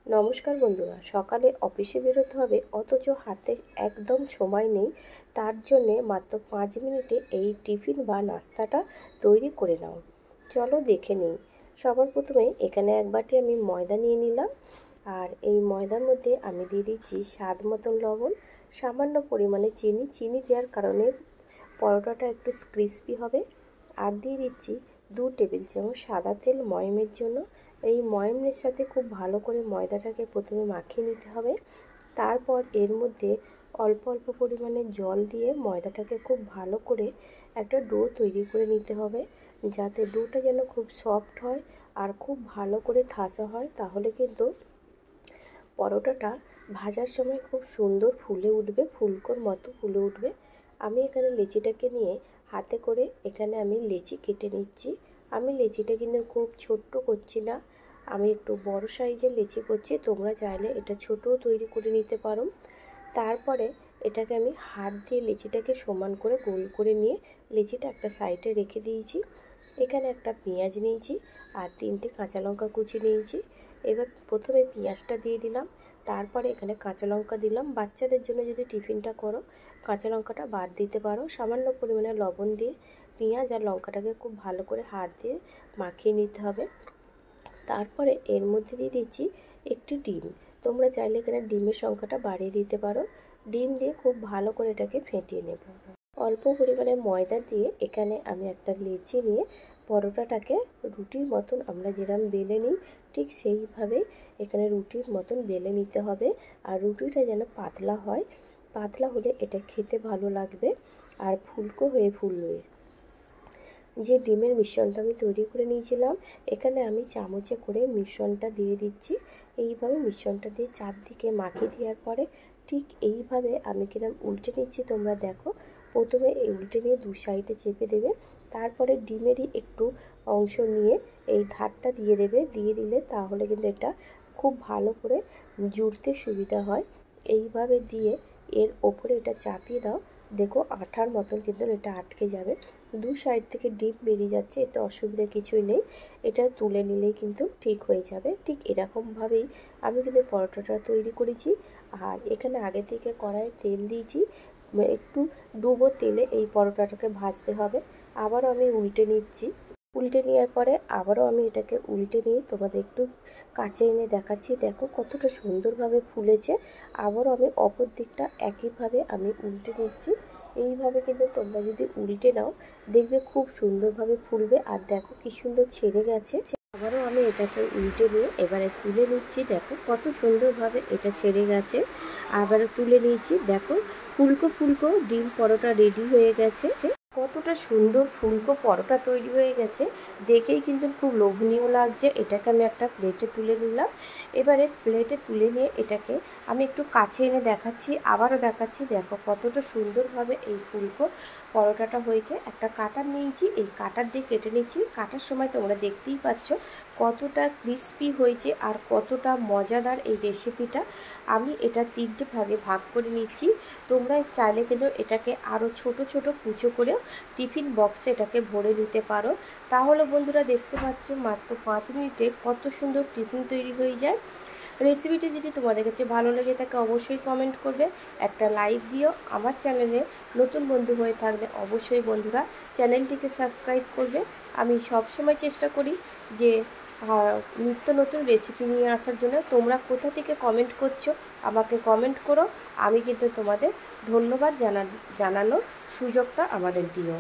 নমস্কার বন্ধুরা, সকালে অফিসে বেরোতে হবে অথচ হাতে একদম সময় নেই। তার জন্যে মাত্র 5 মিনিটে এই টিফিন বা নাস্তাটা তৈরি করে নাও। চলো দেখে নিই। সবার প্রথমে এখানে এক বাটি আমি ময়দা নিয়ে নিলাম। আর এই ময়দার মধ্যে আমি দিয়ে দিচ্ছি স্বাদ মতন লবণ, সামান্য পরিমাণে চিনি। চিনি দেওয়ার কারণে পরোটাটা একটু ক্রিস্পি হবে। আর দিয়ে দিচ্ছি 2 টেবিল চামচ সাদা তেল ময়মের জন্য। এই ময়মের সাথে খুব ভালো করে ময়দাটাকে প্রথমে মাখিয়ে নিতে হবে। তারপর এর মধ্যে অল্প অল্প পরিমাণে জল দিয়ে ময়দাটাকে খুব ভালো করে একটা ডো তৈরি করে নিতে হবে, যাতে ডোটা যেন খুব সফট হয় আর খুব ভালো করে ঠাসা হয়। তাহলে কিন্তু পরোটাটা ভাজার সময় খুব সুন্দর ফুলে উঠবে, ফুলকোর মতো ফুলে উঠবে। আমি এখানে লেচিটাকে নিয়ে হাতে করে এখানে আমি লেচি কেটে নিচ্ছি। আমি লেচিটা কিন্তু খুব ছোট্ট করছি না, আমি একটু বড় সাইজের লেচি করছি। তোমরা চাইলে এটা ছোটও তৈরি করে নিতে পারো। তারপরে এটাকে আমি হাত দিয়ে লেচিটাকে সমান করে গোল করে নিয়ে লেচিটা একটা সাইডে রেখে দিয়েছি। এখানে একটা পেঁয়াজ নিয়েছি আর 3টে কাঁচা লঙ্কা কুচি নিয়েছি। এবার প্রথমে পেঁয়াজটা দিয়ে দিলাম, তারপরে এখানে কাঁচা লঙ্কা দিলাম। বাচ্চাদের জন্য যদি টিফিনটা করো কাঁচা লঙ্কাটা বাদ দিতে পারো। সামান্য পরিমাণে লবণ দিয়ে পেঁয়াজ আর লঙ্কাটাকে খুব ভালো করে হাত দিয়ে মাখিয়ে নিতে হবে। তারপরে এর মধ্যে দিয়ে দিচ্ছি একটি ডিম। তোমরা চাইলে এখানে ডিমের সংখ্যাটা বাড়িয়ে দিতে পারো। ডিম দিয়ে খুব ভালো করে এটাকে ফেটিয়ে নেব। অল্প পরিমাণে ময়দা দিয়ে এখানে আমি একটা লেচি নিয়ে পরোটাটাকে রুটির মতন আমরা যেরকম বেলে নিই ঠিক সেইভাবে এখানে রুটির মতন বেলে নিতে হবে। আর রুটিটা যেন পাতলা হয়, পাতলা হলে এটা খেতে ভালো লাগবে আর ফুলকো হয়ে ফুলবে। যে ডিমের মিশ্রণটা আমি তৈরি করে নিয়েছিলাম এখানে আমি চামচে করে মিশ্রণটা দিয়ে দিচ্ছি। এইভাবে মিশ্রণটা দিয়ে চারদিকে মাখিয়ে দেওয়ার পরে ঠিক এইভাবে আমি কিরম উল্টে নিচ্ছি তোমরা দেখো। প্রথমে এই উল্টে নিয়ে 2 সাইডে চেপে দেবে, তারপরে ডিমেরই একটু অংশ নিয়ে এই ধারটা দিয়ে দেবে। দিয়ে দিলে তাহলে কিন্তু এটা খুব ভালো করে জুড়তে সুবিধা হয়। এইভাবে দিয়ে এর ওপরে এটা চাপিয়ে দাও, দেখো আঠার মতন কিন্তু এটা আটকে যাবে। 2 সাইড থেকে ডিম বেরিয়ে যাচ্ছে, এতে অসুবিধা কিছুই নেই। এটা তুলে নিলেই কিন্তু ঠিক হয়ে যাবে। ঠিক এরকমভাবেই আমি কিন্তু পরোটাটা তৈরি করেছি। আর এখানে আগে থেকে কড়াইয়ে তেল দিয়েছি, একটু ডুবো তেলে এই পরোটাটাকে ভাজতে হবে। আবারও আমি উল্টে নিচ্ছি। উল্টে নেওয়ার পরে আবারও আমি এটাকে উল্টে নিয়ে তোমাদের একটু কাছে এনে দেখাচ্ছি, দেখো কতটা সুন্দরভাবে ফুলেছে। আবারও আমি অপর দিকটা একইভাবে আমি উল্টে নিচ্ছি। এইভাবে কিন্তু তোমরা যদি উল্টে নাও দেখবে খুব সুন্দরভাবে ফুলবে। আর দেখো কি সুন্দর ছেড়ে গেছে। আবারও আমি এটাকে উল্টে নিয়ে এবারে তুলে নিচ্ছি, দেখো কত সুন্দরভাবে এটা ছেড়ে গেছে। আবারও তুলে নিয়েছি, দেখো ফুলকো ফুলকো ডিম পরোটা রেডি হয়ে গেছে। কতটা সুন্দর ফুলকো পরোটা তৈরি হয়ে গেছে, দেখেই কিন্তু খুব লোভনীয় লাগছে। এটাকে আমি একটা প্লেটে তুলে নিলাম। এবারে প্লেটে তুলে নিয়ে এটাকে আমি একটু কাছে এনে দেখাচ্ছি, আবারও দেখাচ্ছি, দেখো কতটা সুন্দরভাবে এই ফুলকো পরোটাটা হয়েছে। একটা কাটার নিয়েছি, এই কাটার দিয়ে কেটে নিচ্ছি। কাটার সময় তোমরা দেখতেই পাচ্ছ কতটা ক্রিস্পি হয়েছে আর কতটা মজাদার এই রেসিপিটা। আমি এটা 3টে ভাগে ভাগ করে নিচ্ছি। তোমরা চাইলে কিন্তু এটাকে আরও ছোট ছোট কুচো করে টিফিন বক্সে এটাকে ভরে নিতে পারো। তাহলে বন্ধুরা দেখতে পাচ্ছ মাত্র 5 মিনিটে কত সুন্দর টিফিন তৈরি হয়ে যায়। রেসিপিটি যদি তোমাদের কাছে ভালো লেগে থাকে অবশ্যই কমেন্ট করবে, একটা লাইক দিও। আমার চ্যানেলে নতুন বন্ধু হয়ে থাকলে অবশ্যই বন্ধুরা চ্যানেলটিকে সাবস্ক্রাইব করবে। আমি সবসময় চেষ্টা করি যে নিত্য নতুন রেসিপি নিয়ে আসার জন্য। তোমরা কোথা থেকে কমেন্ট করছো আমাকে কমেন্ট করো, আমি কিন্তু তোমাদের ধন্যবাদ জানানোর সুযোগটা আমাদের দিও।